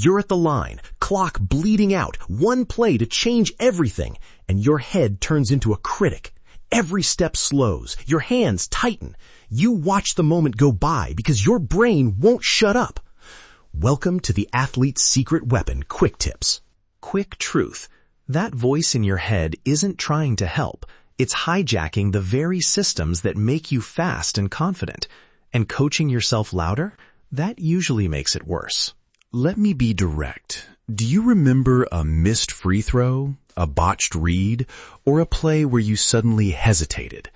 You're at the line, clock bleeding out, one play to change everything, and your head turns into a critic. Every step slows, your hands tighten. You watch the moment go by because your brain won't shut up. Welcome to the athlete's secret weapon, Quick Tips. Quick truth. That voice in your head isn't trying to help. It's hijacking the very systems that make you fast and confident. And coaching yourself louder? That usually makes it worse. Let me be direct. Do you remember a missed free throw, a botched read, or a play where you suddenly hesitated?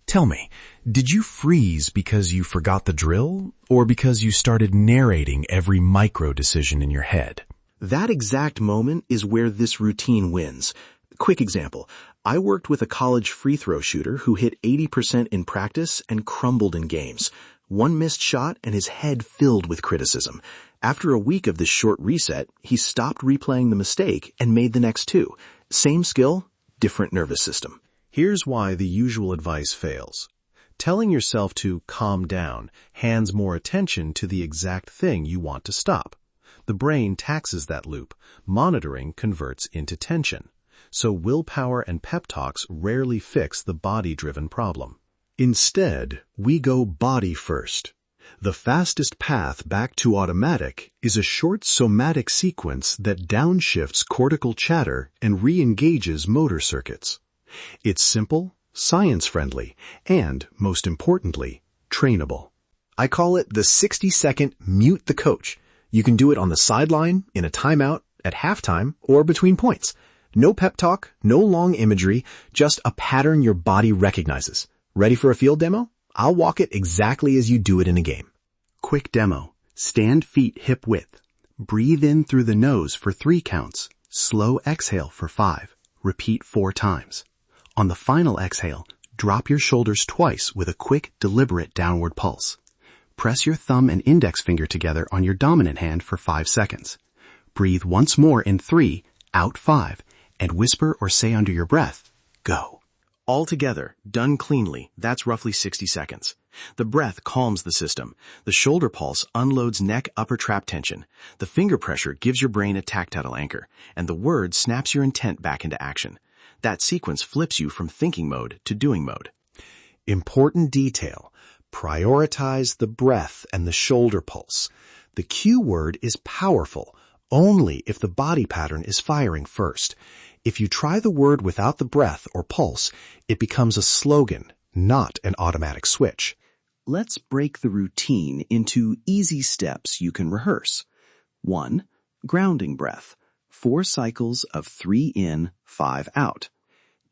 Tell me, did you freeze because you forgot the drill, or because you started narrating every micro decision in your head? That exact moment is where this routine wins. Quick example. I worked with a college free throw shooter who hit 80% in practice and crumbled in games. One missed shot and his head filled with criticism. After a week of this short reset, he stopped replaying the mistake and made the next two. Same skill, different nervous system. Here's why the usual advice fails. Telling yourself to calm down hands more attention to the exact thing you want to stop. The brain taxes that loop. Monitoring converts into tension. So willpower and pep talks rarely fix the body-driven problem. Instead, we go body first. The fastest path back to automatic is a short somatic sequence that downshifts cortical chatter and re-engages motor circuits. It's simple, science-friendly, and, most importantly, trainable. I call it the 60-second mute the coach. You can do it on the sideline, in a timeout, at halftime, or between points. No pep talk, no long imagery, just a pattern your body recognizes. Ready for a field demo? I'll walk it exactly as you do it in a game. Quick demo. Stand feet hip width. Breathe in through the nose for 3 counts. Slow exhale for 5. Repeat 4 times. On the final exhale, drop your shoulders twice with a quick, deliberate downward pulse. Press your thumb and index finger together on your dominant hand for 5 seconds. Breathe once more in 3, out 5, and whisper or say under your breath, go. All together, done cleanly, that's roughly 60 seconds. The breath calms the system. The shoulder pulse unloads neck-upper trap tension. The finger pressure gives your brain a tactile anchor, and the word snaps your intent back into action. That sequence flips you from thinking mode to doing mode. Important detail. Prioritize the breath and the shoulder pulse. The cue word is powerful only if the body pattern is firing first. If you try the word without the breath or pulse, it becomes a slogan, not an automatic switch. Let's break the routine into easy steps you can rehearse. 1. Grounding breath. 4 cycles of 3 in, 5 out.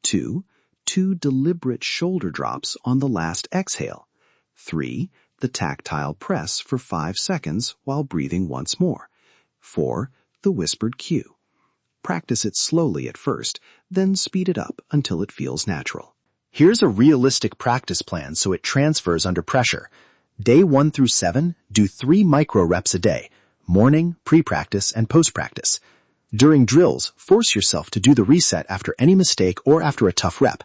2. 2 deliberate shoulder drops on the last exhale. 3. The tactile press for 5 seconds while breathing once more. 4. The whispered cue. Practice it slowly at first, then speed it up until it feels natural. Here's a realistic practice plan so it transfers under pressure. Day 1 through 7, do 3 micro reps a day, morning, pre-practice, and post-practice. During drills, force yourself to do the reset after any mistake or after a tough rep.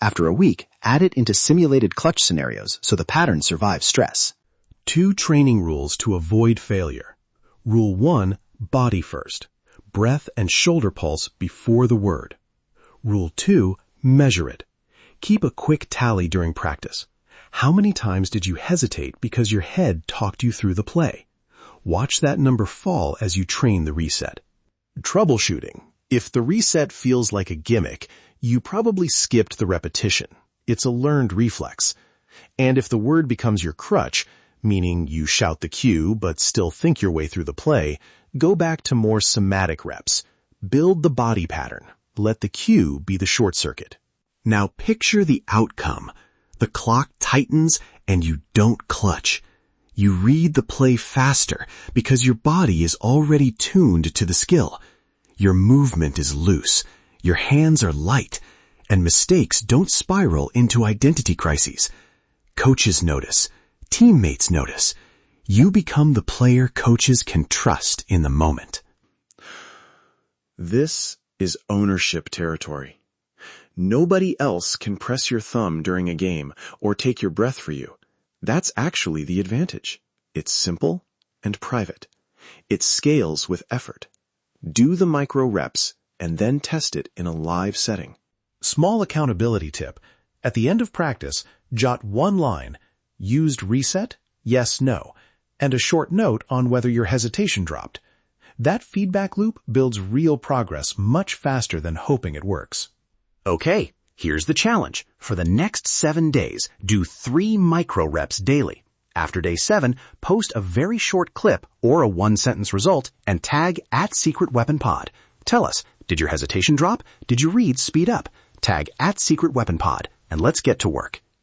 After a week, add it into simulated clutch scenarios so the pattern survives stress. 2 training rules to avoid failure. Rule 1, body first. Breath and shoulder pulse before the word. Rule 2, measure it. Keep a quick tally during practice. How many times did you hesitate because your head talked you through the play? Watch that number fall as you train the reset. Troubleshooting. If the reset feels like a gimmick, you probably skipped the repetition. It's a learned reflex. And if the word becomes your crutch, meaning you shout the cue but still think your way through the play, go back to more somatic reps. Build the body pattern. Let the cue be the short circuit. Now picture the outcome. The clock tightens and you don't clutch. You read the play faster because your body is already tuned to the skill. Your movement is loose. Your hands are light. And mistakes don't spiral into identity crises. Coaches notice. Teammates notice. You become the player coaches can trust in the moment. This is ownership territory. Nobody else can press your thumb during a game or take your breath for you. That's actually the advantage. It's simple and private. It scales with effort. Do the micro reps and then test it in a live setting. Small accountability tip. At the end of practice, jot one line, used reset, yes, no, and a short note on whether your hesitation dropped. That feedback loop builds real progress much faster than hoping it works. Okay, here's the challenge. For the next 7 days, do 3 micro reps daily. After day 7, post a very short clip or a one-sentence result and tag @SecretWeaponPod. Tell us, did your hesitation drop? Did your reads speed up? Tag @SecretWeaponPod, and let's get to work.